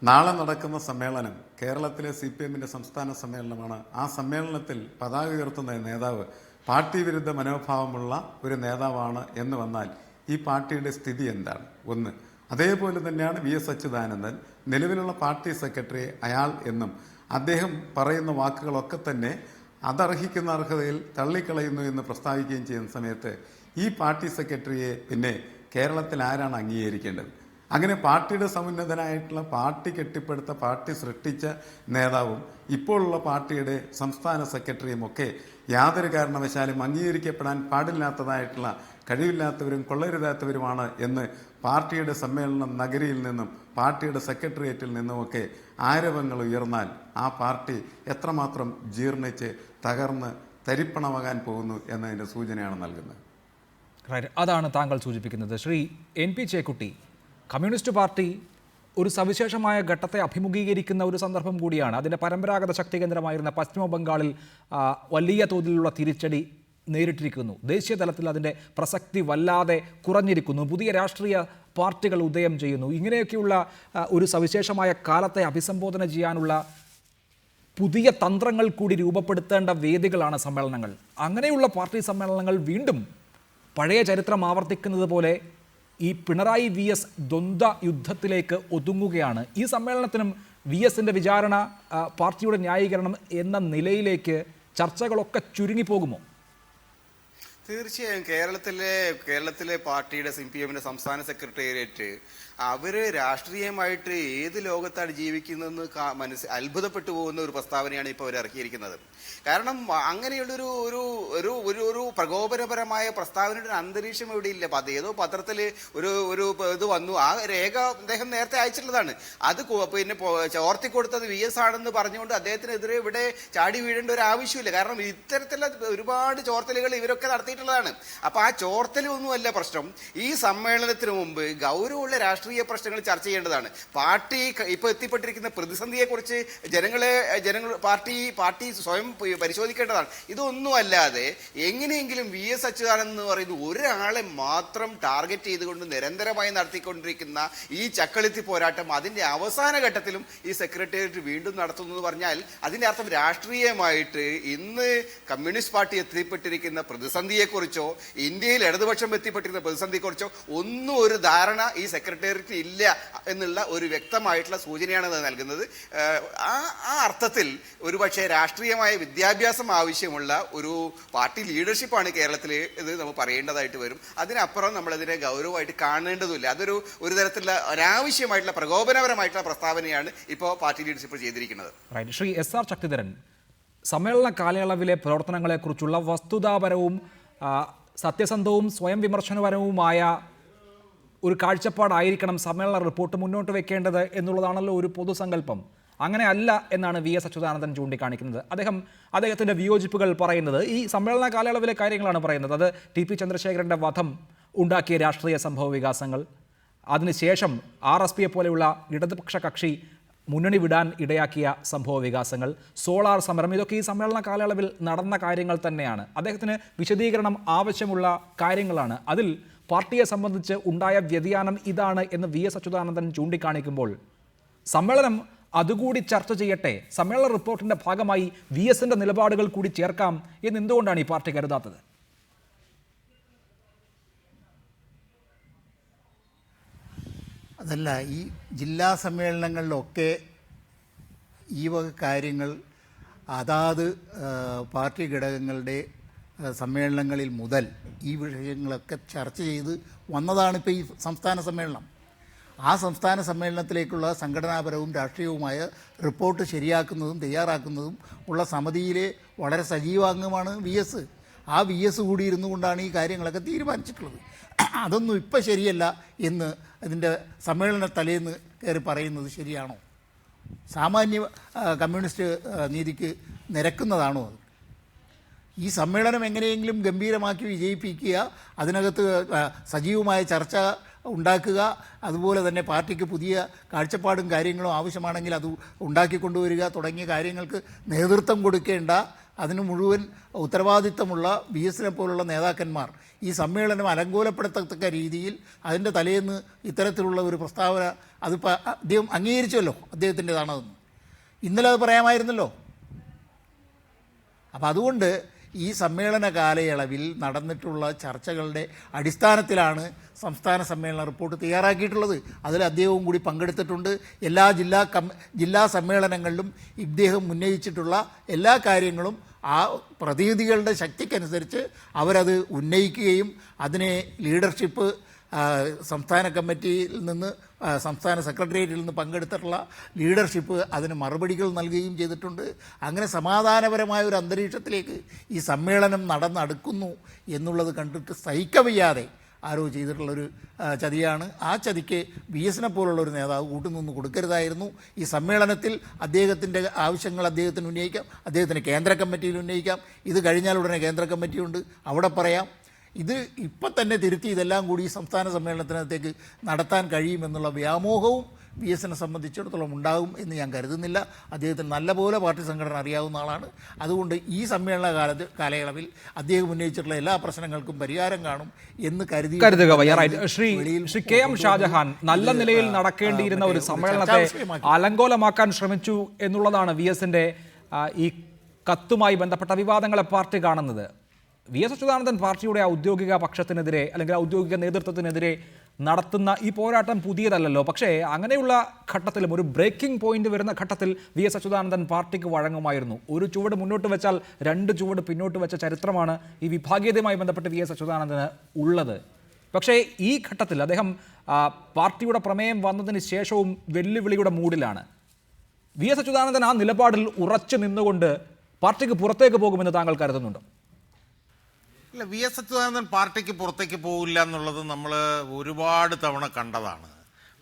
നാളെ നടക്കുന്ന സമ്മേളനം കേരളത്തിലെ CPIM-ന്റെ സംസ്ഥാന സമ്മേളനമാണ്. ആ സമ്മേളനത്തിൽ പതാക ഉയർത്തുന്ന നേതാവ് പാർട്ടി വിരുദ്ധ മനോഭാവമുള്ള ഒരു നേതാവാണ് എന്ന് വന്നാൽ ഈ പാർട്ടിയുടെ സ്ഥിതി എന്താണ്? ഒന്ന്, അതേപോലെ തന്നെയാണ് VS അച്യുതാനന്ദൻ നിലവിലുള്ള പാർട്ടി സെക്രട്ടറി അയാൾ എന്നും അദ്ദേഹം പറയുന്ന വാക്കുകളൊക്കെ തന്നെ അതർഹിക്കുന്ന അർഹതയിൽ തള്ളിക്കളയുന്നു എന്ന് പ്രസ്താവിക്കുകയും ചെയ്യുന്ന സമയത്ത് ഈ പാർട്ടി സെക്രട്ടറിയെ പിന്നെ കേരളത്തിൽ ആരാണ് അംഗീകരിക്കേണ്ടത്? അങ്ങനെ പാർട്ടിയുടെ സമുന്നതനായിട്ടുള്ള, പാർട്ടി കെട്ടിപ്പടുത്ത, പാർട്ടി സൃഷ്ടിച്ച നേതാവും ഇപ്പോഴുള്ള പാർട്ടിയുടെ സംസ്ഥാന സെക്രട്ടറിയും ഒക്കെ യാതൊരു കാരണവശാലും അംഗീകരിക്കപ്പെടാൻ പാടില്ലാത്തതായിട്ടുള്ള, കഴിവില്ലാത്തവരും കൊള്ളരുതാത്തവരുമാണ് എന്ന് പാർട്ടിയുടെ സമ്മേളന നഗരിയിൽ നിന്നും പാർട്ടിയുടെ സെക്രട്ടേറിയറ്റിൽ നിന്നുമൊക്കെ ആരോപണങ്ങൾ ഉയർന്നാൽ ആ പാർട്ടി എത്രമാത്രം ജീർണിച്ച് തകർന്ന് തരിപ്പണമാകാൻ പോകുന്നു എന്നതിൻ്റെ സൂചനയാണ് നൽകുന്നത്. അതാണ് താങ്കൾ സൂചിപ്പിക്കുന്നത്. Shri NP Chekutty, communist party ഒരു സവിശേഷമായ ഘട്ടത്തെ അഭിമുഖീകരിക്കുന്ന ഒരു സന്ദർഭം കൂടിയാണ്. അതിൻ്റെ പരമ്പരാഗത ശക്തി കേന്ദ്രമായിരുന്ന പശ്ചിമ ബംഗാളിൽ വലിയ തോതിലുള്ള തിരിച്ചടി നേരിട്ടിരിക്കുന്നു. ദേശീയ തലത്തിൽ അതിൻ്റെ പ്രസക്തി വല്ലാതെ കുറഞ്ഞിരിക്കുന്നു. പുതിയ രാഷ്ട്രീയ പാർട്ടികൾ ഉദയം ചെയ്യുന്നു. ഇങ്ങനെയൊക്കെയുള്ള ഒരു സവിശേഷമായ കാലത്തെ അഭിസംബോധന ചെയ്യാനുള്ള പുതിയ തന്ത്രങ്ങൾ കൂടി രൂപപ്പെടുത്തേണ്ട വേദികളാണ് സമ്മേളനങ്ങൾ. അങ്ങനെയുള്ള പാർട്ടി സമ്മേളനങ്ങൾ വീണ്ടും പഴയ ചരിത്രം ആവർത്തിക്കുന്നത് പോലെ ഈ പിണറായി VS ദ്വന്ദ്വ യുദ്ധത്തിലേക്ക് ഒതുങ്ങുകയാണ്. ഈ സമ്മേളനത്തിനും VSൻ്റെ വിചാരണ, പാർട്ടിയുടെ ന്യായീകരണം എന്ന നിലയിലേക്ക് ചർച്ചകളൊക്കെ ചുരുങ്ങിപ്പോകുമോ? തീർച്ചയായും കേരളത്തിലെ പാർട്ടിയുടെ CPIM-ന്റെ സംസ്ഥാന സെക്രട്ടേറിയറ്റ് അവർ രാഷ്ട്രീയമായിട്ട് ഏത് ലോകത്താണ് ജീവിക്കുന്നതെന്ന് അത്ഭുതപ്പെട്ടു പോകുന്ന ഒരു പ്രസ്താവനയാണ് ഇപ്പോൾ അവർ ഇറക്കിയിരിക്കുന്നത്. കാരണം അങ്ങനെയുള്ളൊരു ഒരു ഒരു ഒരു ഒരു പ്രകോപനപരമായ പ്രസ്താവനയുടെ അന്തരീക്ഷം ഇവിടെ ഇല്ല. ഏതോ പത്രത്തിൽ ഒരു ഇത് വന്നു, ആ രേഖ അദ്ദേഹം നേരത്തെ അയച്ചിട്ടുള്ളതാണ്. അത് പിന്നെ ചോർത്തി കൊടുത്തത് VS ആണെന്ന് പറഞ്ഞുകൊണ്ട് അദ്ദേഹത്തിനെതിരെ ഇവിടെ ചാടി വീഴേണ്ട ഒരു ആവശ്യമില്ല. കാരണം ഇത്തരത്തിലുള്ള ഒരുപാട് ചോർത്തലുകൾ ഇവരൊക്കെ നടത്തിയിട്ടുള്ളതാണ്. അപ്പോൾ ആ ചോർത്തലൊന്നുമല്ല പ്രശ്നം. ഈ സമ്മേളനത്തിന് മുമ്പ് ഗൗരവമുള്ള രാഷ്ട്രീയ പ്രശ്നങ്ങൾ ചർച്ച ചെയ്യേണ്ടതാണ്. പാർട്ടി ഇപ്പോൾ എത്തിപ്പെട്ടിരിക്കുന്ന പ്രതിസന്ധിയെക്കുറിച്ച് പാർട്ടി സ്വയം പരിശോധിക്കേണ്ടതാണ്. ഇതൊന്നും അല്ലാതെ എങ്ങനെയെങ്കിലും VS അച്യുതാനന്ദൻ എന്ന് പറയുന്ന ഒരാളെ മാത്രം ടാർഗറ്റ് ചെയ്തുകൊണ്ട് നിരന്തരമായി നടത്തിക്കൊണ്ടിരിക്കുന്ന ഈ ചക്കളിത്തി പോരാട്ടം അതിൻ്റെ അവസാന ഘട്ടത്തിലും ഈ സെക്രട്ടേറിയറ്റ് വീണ്ടും നടത്തുന്നു എന്ന് പറഞ്ഞാൽ അതിൻ്റെ അർത്ഥം രാഷ്ട്രീയമായിട്ട് ഇന്ന് കമ്മ്യൂണിസ്റ്റ് പാർട്ടി എത്തിപ്പെട്ടിരിക്കുന്ന പ്രതിസന്ധിയെ പ്രതിസന്ധിയെക്കുറിച്ചോ ഇന്ത്യയിൽ ഇടതുപക്ഷം എത്തിപ്പെട്ടിരുന്ന പ്രതിസന്ധിയെക്കുറിച്ചോ ഒന്നും ഒരു ധാരണ ഈ സെക്രട്ടേറിയറ്റ് ഇല്ല എന്നുള്ള ഒരു വ്യക്തമായിട്ടുള്ള സൂചനയാണ് അത് നൽകുന്നത്. ആ അർത്ഥത്തിൽ ഒരുപക്ഷെ രാഷ്ട്രീയമായ വിദ്യാഭ്യാസം ആവശ്യമുള്ള ഒരു പാർട്ടി ലീഡർഷിപ്പാണ് കേരളത്തിൽ ഇത് നമ്മൾ പറയേണ്ടതായിട്ട് വരും. അതിനപ്പുറം നമ്മളതിനെ ഗൗരവമായിട്ട് കാണേണ്ടതില്ല. അതൊരു തരത്തിലുള്ള അനാവശ്യമായിട്ടുള്ള പ്രകോപനപരമായിട്ടുള്ള പ്രസ്താവനയാണ് ഇപ്പോൾ പാർട്ടി ലീഡർഷിപ്പ് ചെയ്തിരിക്കുന്നത്. ശ്രീ SR ശക്തിധരൻ, സമ്മേളന കാലയളവിലെ പ്രവർത്തനങ്ങളെക്കുറിച്ചുള്ള വസ്തുതാപരവും സത്യസന്ധവും സ്വയം വിമർശനപരവുമായ ഒരു കാഴ്ചപ്പാടായിരിക്കണം സമ്മേളന റിപ്പോർട്ട് മുന്നോട്ട് വെക്കേണ്ടത് എന്നുള്ളതാണല്ലോ ഒരു പൊതുസങ്കല്പം. അങ്ങനെ അല്ല എന്നാണ് VS അച്യുതാനന്ദൻ ചൂണ്ടിക്കാണിക്കുന്നത്. അദ്ദേഹത്തിൻ്റെ വിയോജിപ്പുകൾ പറയുന്നത് ഈ സമ്മേളന കാലയളവിലെ കാര്യങ്ങളാണ് പറയുന്നത്. അത് TP ചന്ദ്രശേഖരൻ്റെ വധം ഉണ്ടാക്കിയ രാഷ്ട്രീയ സംഭവ വികാസങ്ങൾ, അതിനുശേഷം RSPയെ പോലെയുള്ള ഇടതുപക്ഷ കക്ഷി മുന്നണി വിടാൻ ഇടയാക്കിയ സംഭവ വികാസങ്ങൾ, സോളാർ സമരം, ഇതൊക്കെ ഈ സമ്മേളന കാലയളവിൽ നടന്ന കാര്യങ്ങൾ തന്നെയാണ്. അദ്ദേഹത്തിന് വിശദീകരണം ആവശ്യമുള്ള കാര്യങ്ങളാണ്. അതിൽ പാർട്ടിയെ സംബന്ധിച്ച് ഉണ്ടായ വ്യതിയാനം ഇതാണ് എന്ന് VS അച്യുതാനന്ദൻ ചൂണ്ടിക്കാണിക്കുമ്പോൾ സമ്മേളനം അതുകൂടി ചർച്ച ചെയ്യട്ടെ, സമ്മേളന റിപ്പോർട്ടിൻ്റെ ഭാഗമായി VSന്റെ നിലപാടുകൾ കൂടി ചേർക്കാം എന്നെന്തുകൊണ്ടാണ് ഈ പാർട്ടി കരുതാത്തത്? അതല്ല, ഈ ജില്ലാ സമ്മേളനങ്ങളിലൊക്കെ ഈ വക കാര്യങ്ങൾ അതാത് പാർട്ടി ഘടകങ്ങളുടെ സമ്മേളനങ്ങളിൽ മുതൽ ഈ വിഷയങ്ങളൊക്കെ ചർച്ച ചെയ്ത് വന്നതാണിപ്പോൾ ഈ സംസ്ഥാന സമ്മേളനം. ആ സംസ്ഥാന സമ്മേളനത്തിലേക്കുള്ള സംഘടനാപരവും രാഷ്ട്രീയവുമായ റിപ്പോർട്ട് ശരിയാക്കുന്നതും തയ്യാറാക്കുന്നതും ഉള്ള സമിതിയിലെ വളരെ സജീവാംഗമാണ് VS. ആ VS കൂടി ഇരുന്നു കൊണ്ടാണ് ഈ കാര്യങ്ങളൊക്കെ തീരുമാനിച്ചിട്ടുള്ളത്. അതൊന്നും ഇപ്പം ശരിയല്ല എന്ന് ഇതിൻ്റെ സമ്മേളന തലേന്ന് കയറി പറയുന്നത് ശരിയാണോ? സാമാന്യ കമ്മ്യൂണിസ്റ്റ് നീതിക്ക് നിരക്കുന്നതാണോ അത്? ഈ സമ്മേളനം എങ്ങനെയെങ്കിലും ഗംഭീരമാക്കി വിജയിപ്പിക്കുക, അതിനകത്ത് സജീവമായ ചർച്ച ഉണ്ടാക്കുക, അതുപോലെ തന്നെ പാർട്ടിക്ക് പുതിയ കാഴ്ചപ്പാടും കാര്യങ്ങളും ആവശ്യമാണെങ്കിൽ അത് ഉണ്ടാക്കിക്കൊണ്ടുവരിക തുടങ്ങിയ കാര്യങ്ങൾക്ക് നേതൃത്വം കൊടുക്കേണ്ട, അതിന് മുഴുവൻ ഉത്തരവാദിത്തമുള്ള VSനെ പോലുള്ള നേതാക്കന്മാർ ഈ സമ്മേളനം അലങ്കോലപ്പെടുത്തത്തക്ക രീതിയിൽ അതിൻ്റെ തലേന്ന് ഇത്തരത്തിലുള്ള ഒരു പ്രസ്താവന അതിപ്പോൾ അദ്ദേഹം അംഗീകരിച്ചല്ലോ, അദ്ദേഹത്തിൻ്റെതാണതെന്ന്. ഇന്നലെ അത് പറയാമായിരുന്നല്ലോ. അപ്പം അതുകൊണ്ട് ഈ സമ്മേളന കാലയളവിൽ നടന്നിട്ടുള്ള ചർച്ചകളുടെ അടിസ്ഥാനത്തിലാണ് സംസ്ഥാന സമ്മേളന റിപ്പോർട്ട് തയ്യാറാക്കിയിട്ടുള്ളത്. അതിൽ അദ്ദേഹവും കൂടി പങ്കെടുത്തിട്ടുണ്ട്. എല്ലാ ജില്ലാ സമ്മേളനങ്ങളിലും ഇദ്ദേഹം ഉന്നയിച്ചിട്ടുള്ള എല്ലാ കാര്യങ്ങളും ആ പ്രതിനിധികളുടെ ശക്തിക്കനുസരിച്ച് അവരത് ഉന്നയിക്കുകയും അതിനെ ലീഡർഷിപ്പ് സംസ്ഥാന കമ്മിറ്റിയിൽ നിന്ന് സംസ്ഥാന സെക്രട്ടേറിയറ്റിൽ നിന്ന് പങ്കെടുത്തിട്ടുള്ള ലീഡർഷിപ്പ് അതിന് മറുപടികൾ നൽകുകയും ചെയ്തിട്ടുണ്ട്. അങ്ങനെ സമാധാനപരമായ ഒരു അന്തരീക്ഷത്തിലേക്ക് ഈ സമ്മേളനം നടന്നടുക്കുന്നു എന്നുള്ളത് കണ്ടിട്ട് സഹിക്കവയ്യാതെ ആരോ ചെയ്തിട്ടുള്ളൊരു ചതിയാണ്. ആ ചതിക്ക് VSനെ പോലുള്ള ഒരു നേതാവ് കൂട്ടുനിന്ന് കൊടുക്കരുതായിരുന്നു. ഈ സമ്മേളനത്തിൽ അദ്ദേഹത്തിൻ്റെ ആവശ്യങ്ങൾ അദ്ദേഹത്തിന് ഉന്നയിക്കാം, അദ്ദേഹത്തിന് കേന്ദ്ര കമ്മിറ്റിയിൽ ഉന്നയിക്കാം. ഇത് കഴിഞ്ഞാൽ ഉടനെ കേന്ദ്ര കമ്മിറ്റിയുണ്ട്, അവിടെ പറയാം. ഇത് ഇപ്പം തന്നെ തിരുത്തി ഇതെല്ലാം കൂടി ഈ സംസ്ഥാന സമ്മേളനത്തിനകത്തേക്ക് നടത്താൻ കഴിയുമെന്നുള്ള വ്യാമോഹവും VSനെ സംബന്ധിച്ചിടത്തോളം ഉണ്ടാകും എന്ന് ഞാൻ കരുതുന്നില്ല. അദ്ദേഹത്തിന് നല്ലപോലെ പാർട്ടി സംഘടന അറിയാവുന്ന ആളാണ്. അതുകൊണ്ട് ഈ സമ്മേളന കാലയളവിൽ അദ്ദേഹം ഉന്നയിച്ചിട്ടുള്ള എല്ലാ പ്രശ്നങ്ങൾക്കും പരിഹാരം കാണും എന്ന് കരുതുക. ശ്രീ KM ഷാജഹാൻ, നല്ല നിലയിൽ നടക്കേണ്ടിയിരുന്ന ഒരു സമ്മേളനത്തെ അലങ്കോലമാക്കാൻ ശ്രമിച്ചു എന്നുള്ളതാണ് VSന്റെ ഈ കത്തുമായി ബന്ധപ്പെട്ട വിവാദങ്ങളെ പാർട്ടി കാണുന്നത്. VS അച്യുതാനന്ദൻ പാർട്ടിയുടെ ഔദ്യോഗിക പക്ഷത്തിനെതിരെ അല്ലെങ്കിൽ ഔദ്യോഗിക നേതൃത്വത്തിനെതിരെ നടത്തുന്ന ഈ പോരാട്ടം പുതിയതല്ലല്ലോ. പക്ഷേ അങ്ങനെയുള്ള ഘട്ടത്തിലും ഒരു ബ്രേക്കിംഗ് പോയിന്റ് വരുന്ന ഘട്ടത്തിൽ VS അച്യുതാനന്ദൻ പാർട്ടിക്ക് വഴങ്ങുമായിരുന്നു. ഒരു ചുവട് മുന്നോട്ട് വെച്ചാൽ 2 ചുവട് പിന്നോട്ട് വെച്ച ചരിത്രമാണ് ഈ വിഭാഗീയതയുമായി ബന്ധപ്പെട്ട് VS അച്യുതാനന്ദന് ഉള്ളത്. പക്ഷേ ഈ ഘട്ടത്തിൽ അദ്ദേഹം പാർട്ടിയുടെ പ്രമേയം വന്നതിന് ശേഷവും വെല്ലുവിളിയുടെ മൂഡിലാണ്. VS അച്യുതാനന്ദൻ ആ നിലപാടിൽ ഉറച്ചു നിന്നുകൊണ്ട് പാർട്ടിക്ക് പുറത്തേക്ക് പോകുമെന്ന് താങ്കൾ കരുതുന്നുണ്ടോ? ഇല്ല, VS അച്യുതാനന്ദൻ പാർട്ടിക്ക് പുറത്തേക്ക് പോകില്ല എന്നുള്ളത് നമ്മൾ ഒരുപാട് തവണ കണ്ടതാണ്.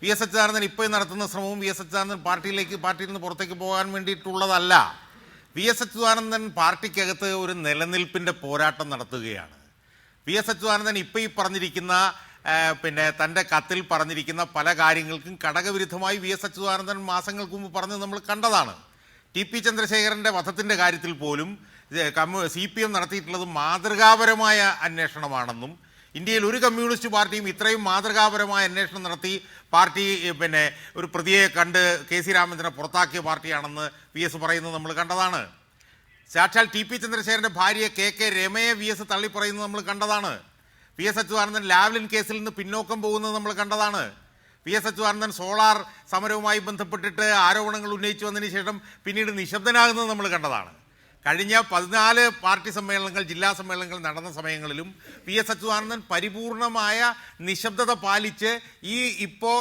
VS അച്യുതാനന്ദൻ ഇപ്പോൾ നടത്തുന്ന ശ്രമവും VS അച്യുതാനന്ദൻ പാർട്ടിയിൽ നിന്ന് പുറത്തേക്ക് പോകാൻ വേണ്ടിയിട്ടുള്ളതല്ല. VS അച്യുതാനന്ദൻ പാർട്ടിക്കകത്ത് ഒരു നിലനിൽപ്പിൻ്റെ പോരാട്ടം നടത്തുകയാണ്. VS അച്യുതാനന്ദൻ ഇപ്പോൾ ഈ പറഞ്ഞിരിക്കുന്ന തൻ്റെ കത്തിൽ പറഞ്ഞിരിക്കുന്ന പല കാര്യങ്ങൾക്കും ഘടകവിരുദ്ധമായി VS അച്യുതാനന്ദൻ മാസങ്ങൾക്ക് മുമ്പ് പറഞ്ഞത് നമ്മൾ കണ്ടതാണ്. TP ചന്ദ്രശേഖരൻ്റെ വധത്തിൻ്റെ കാര്യത്തിൽ പോലും CPM നടത്തിയിട്ടുള്ളത് മാതൃകാപരമായ അന്വേഷണമാണെന്നും ഇന്ത്യയിൽ ഒരു കമ്മ്യൂണിസ്റ്റ് പാർട്ടിയും ഇത്രയും മാതൃകാപരമായ അന്വേഷണം നടത്തി പാർട്ടി ഒരു പ്രതിയെ കണ്ട് KC രാമചന്ദ്രനെ പുറത്താക്കിയ പാർട്ടിയാണെന്ന് VS പറയുന്നത് നമ്മൾ കണ്ടതാണ്. സാക്ഷാൽ ടി പി ചന്ദ്രശേഖരന്റെ ഭാര്യ കെ രമയെ VS തള്ളിപ്പറയുന്നത് നമ്മൾ കണ്ടതാണ്. VS അച്യുതാനന്ദൻ ലാവ്ലിൻ കേസിൽ നിന്ന് പിന്നോക്കം പോകുന്നത് നമ്മൾ കണ്ടതാണ്. VS അച്യുതാനന്ദൻ സോളാർ സമരവുമായി ബന്ധപ്പെട്ടിട്ട് ആരോപണങ്ങൾ ഉന്നയിച്ചു വന്നതിന് ശേഷം പിന്നീട് നിശബ്ദനാകുന്നത് നമ്മൾ കണ്ടതാണ്. കഴിഞ്ഞ 14 പാർട്ടി സമ്മേളനങ്ങൾ, ജില്ലാ സമ്മേളനങ്ങൾ നടന്ന സമയങ്ങളിലും VS അച്യുതാനന്ദൻ പരിപൂർണമായ നിശബ്ദത പാലിച്ച് ഇപ്പോൾ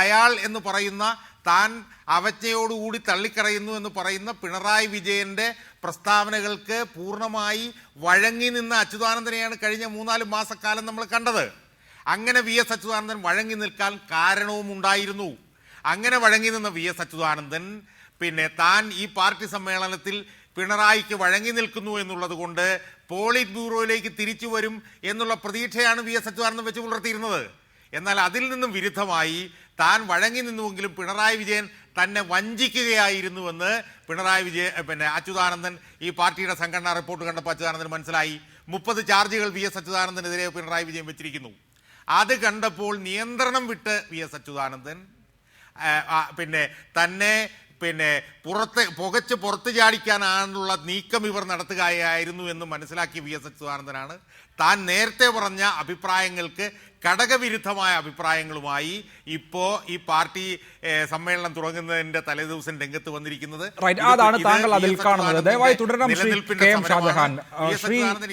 അയാൾ എന്ന് പറയുന്ന താൻ അവജ്ഞയോടുകൂടി തള്ളിക്കറയുന്നു എന്ന് പറയുന്ന പിണറായി വിജയന്റെ പ്രസ്താവനകൾക്ക് പൂർണ്ണമായി വഴങ്ങി നിന്ന അച്യുതാനന്ദനെയാണ് കഴിഞ്ഞ 3-4 മാസക്കാലം നമ്മൾ കണ്ടത്. അങ്ങനെ VS അച്യുതാനന്ദൻ വഴങ്ങി നിൽക്കാൻ കാരണവും ഉണ്ടായിരുന്നു. അങ്ങനെ വഴങ്ങി നിന്ന VS അച്യുതാനന്ദൻ പിന്നെ താൻ ഈ പാർട്ടി സമ്മേളനത്തിൽ പിണറായിക്ക് വഴങ്ങി നിൽക്കുന്നു എന്നുള്ളത് കൊണ്ട് പോളിറ്റ് ബ്യൂറോയിലേക്ക് തിരിച്ചു വരും എന്നുള്ള പ്രതീക്ഷയാണ് VS അച്യുതാനന്ദൻ വെച്ച് പുലർത്തിയിരുന്നത്. എന്നാൽ അതിൽ നിന്നും വിരുദ്ധമായി താൻ വഴങ്ങി നിന്നുവെങ്കിലും പിണറായി വിജയൻ തന്നെ വഞ്ചിക്കുകയായിരുന്നുവെന്ന് അച്യുതാനന്ദൻ ഈ പാർട്ടിയുടെ സംഘടനാ റിപ്പോർട്ട് കണ്ടപ്പോൾ അച്യുതാനന്ദൻ മനസ്സിലായി. 30 ചാർജുകൾ VS അച്യുതാനന്ദനെതിരെ പിണറായി വിജയൻ വെച്ചിരിക്കുന്നു. അത് കണ്ടപ്പോൾ നിയന്ത്രണം വിട്ട് VS അച്യുതാനന്ദൻ തന്നെ പുറത്ത് ചാടിക്കാനുള്ള നീക്കം ഇവർ നടത്തുകയായിരുന്നു എന്ന് മനസ്സിലാക്കിയ VS അച്യുതാനന്ദനാണ് താൻ നേരത്തെ പറഞ്ഞ അഭിപ്രായങ്ങൾക്ക് ഘടകവിരുദ്ധമായ അഭിപ്രായങ്ങളുമായി ഇപ്പോൾ ഈ പാർട്ടി സമ്മേളനം തുടങ്ങുന്നതിന്റെ തലേദിവസം രംഗത്ത് വന്നിരിക്കുന്നത്. അതാണ് താങ്കൾ അതിൽ കാണുന്നത്. ദയവായി തുടരണം ശ്രീ KM ഷാജഹാൻ.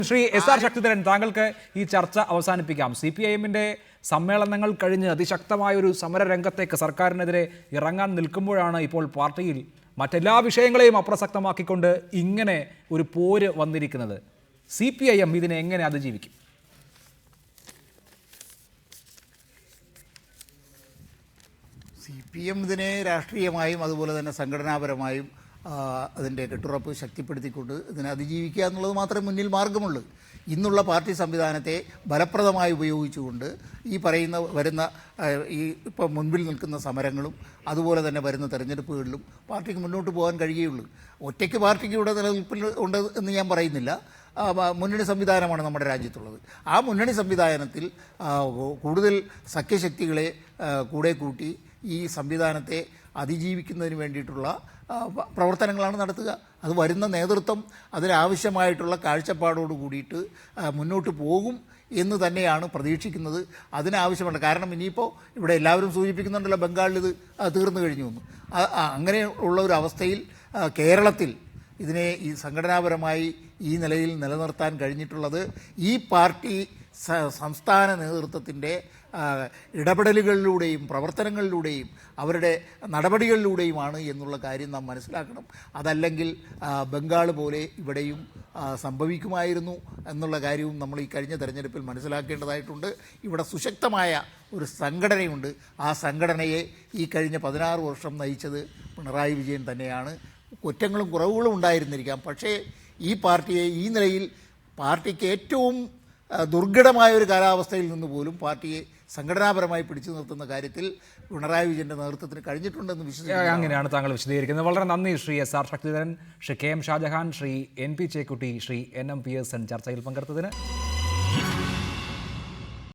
ശ്രീ SR ശക്തിധരൻ, താങ്കൾക്ക് ഈ ചർച്ച അവസാനിപ്പിക്കാം. CPIM-ന്റെ സമ്മേളനങ്ങൾ കഴിഞ്ഞ് അതിശക്തമായ ഒരു സമരരംഗത്തേക്ക് സർക്കാരിനെതിരെ ഇറങ്ങാൻ നിൽക്കുമ്പോഴാണ് ഇപ്പോൾ പാർട്ടിയിൽ മറ്റെല്ലാ വിഷയങ്ങളെയും അപ്രസക്തമാക്കിക്കൊണ്ട് ഇങ്ങനെ ഒരു പോര് വന്നിരിക്കുന്നത്. CPIM ഇതിനെ എങ്ങനെ അതിജീവിക്കും? CPM ഇതിനെ രാഷ്ട്രീയമായും അതുപോലെ തന്നെ സംഘടനാപരമായും അതിൻ്റെ കെട്ടുറപ്പ് ശക്തിപ്പെടുത്തിക്കൊണ്ട് ഇതിനെ അതിജീവിക്കുക എന്നുള്ളത് മാത്രമേ മുന്നിൽ മാർഗമുള്ളൂ. ഇന്നുള്ള പാർട്ടി സംവിധാനത്തെ ഫലപ്രദമായി ഉപയോഗിച്ചുകൊണ്ട് ഈ വരുന്ന ഇപ്പോൾ മുൻപിൽ നിൽക്കുന്ന സമരങ്ങളും അതുപോലെ തന്നെ വരുന്ന തെരഞ്ഞെടുപ്പുകളിലും പാർട്ടിക്ക് മുന്നോട്ട് പോകാൻ കഴിയുകയുള്ളൂ. ഒറ്റയ്ക്ക് പാർട്ടിക്ക് ഇവിടെ നിലനിൽപ്പിൽ ഉണ്ട് എന്ന് ഞാൻ പറയുന്നില്ല. മുന്നണി സംവിധാനമാണ് നമ്മുടെ രാജ്യത്തുള്ളത്. ആ മുന്നണി സംവിധാനത്തിൽ കൂടുതൽ സഖ്യശക്തികളെ കൂടെ കൂട്ടി ഈ സംവിധാനത്തെ അതിജീവിക്കുന്നതിന് വേണ്ടിയിട്ടുള്ള പ്രവർത്തനങ്ങളാണ് നടത്തുക. അത് വരുന്ന നേതൃത്വം അതിനാവശ്യമായിട്ടുള്ള കാഴ്ചപ്പാടോട് കൂടിയിട്ട് മുന്നോട്ട് പോകും എന്ന് തന്നെയാണ് പ്രതീക്ഷിക്കുന്നത്. അതിനാവശ്യമുണ്ട്. കാരണം ഇനിയിപ്പോൾ ഇവിടെ എല്ലാവരും സൂചിപ്പിക്കുന്നുണ്ടല്ലോ ബംഗാളിൽ ഇത് തീർന്നു കഴിഞ്ഞു എന്ന്. അങ്ങനെ ഉള്ള ഒരു അവസ്ഥയിൽ കേരളത്തിൽ ഇതിനെ ഈ സംഘടനാപരമായി ഈ നിലയിൽ നിലനിർത്താൻ കഴിഞ്ഞിട്ടുള്ളത് ഈ പാർട്ടി സംസ്ഥാന നേതൃത്വത്തിൻ്റെ ഇടപെടലുകളിലൂടെയും പ്രവർത്തനങ്ങളിലൂടെയും അവരുടെ നടപടികളിലൂടെയുമാണ് എന്നുള്ള കാര്യം നാം മനസ്സിലാക്കണം. അതല്ലെങ്കിൽ ബംഗാൾ പോലെ ഇവിടെയും സംഭവിക്കുമായിരുന്നു എന്നുള്ള കാര്യവും നമ്മൾ ഈ കഴിഞ്ഞ തെരഞ്ഞെടുപ്പിൽ മനസ്സിലാക്കേണ്ടതായിട്ടുണ്ട്. ഇവിടെ സുശക്തമായ ഒരു സംഘടനയുണ്ട്. ആ സംഘടനയെ ഈ കഴിഞ്ഞ 16 വർഷം നയിച്ചത് പിണറായി വിജയൻ തന്നെയാണ്. കുറ്റങ്ങളും കുറവുകളും ഉണ്ടായിരുന്നിരിക്കാം. പക്ഷേ ഈ പാർട്ടിയെ ഈ നിലയിൽ പാർട്ടിക്ക് ഏറ്റവും ദുർഘടമായ ഒരു കാലാവസ്ഥയിൽ നിന്ന് പോലും പാർട്ടിയെ സംഘടനാപരമായി പിടിച്ചു നിർത്തുന്ന കാര്യത്തിൽ പിണറായി വിജയന്റെ നേതൃത്വത്തിന് കഴിഞ്ഞിട്ടുണ്ടെന്ന് വിശ്വസിക്കുന്നു. അങ്ങനെയാണ് താങ്കൾ വിശദീകരിക്കുന്നത്. വളരെ നന്ദി Shri SR Shakthidharan, Shri KM Shajahan, Shri NP Chekkutty, Shri NM Pearson ചർച്ചയിൽ പങ്കെടുത്തതിന്.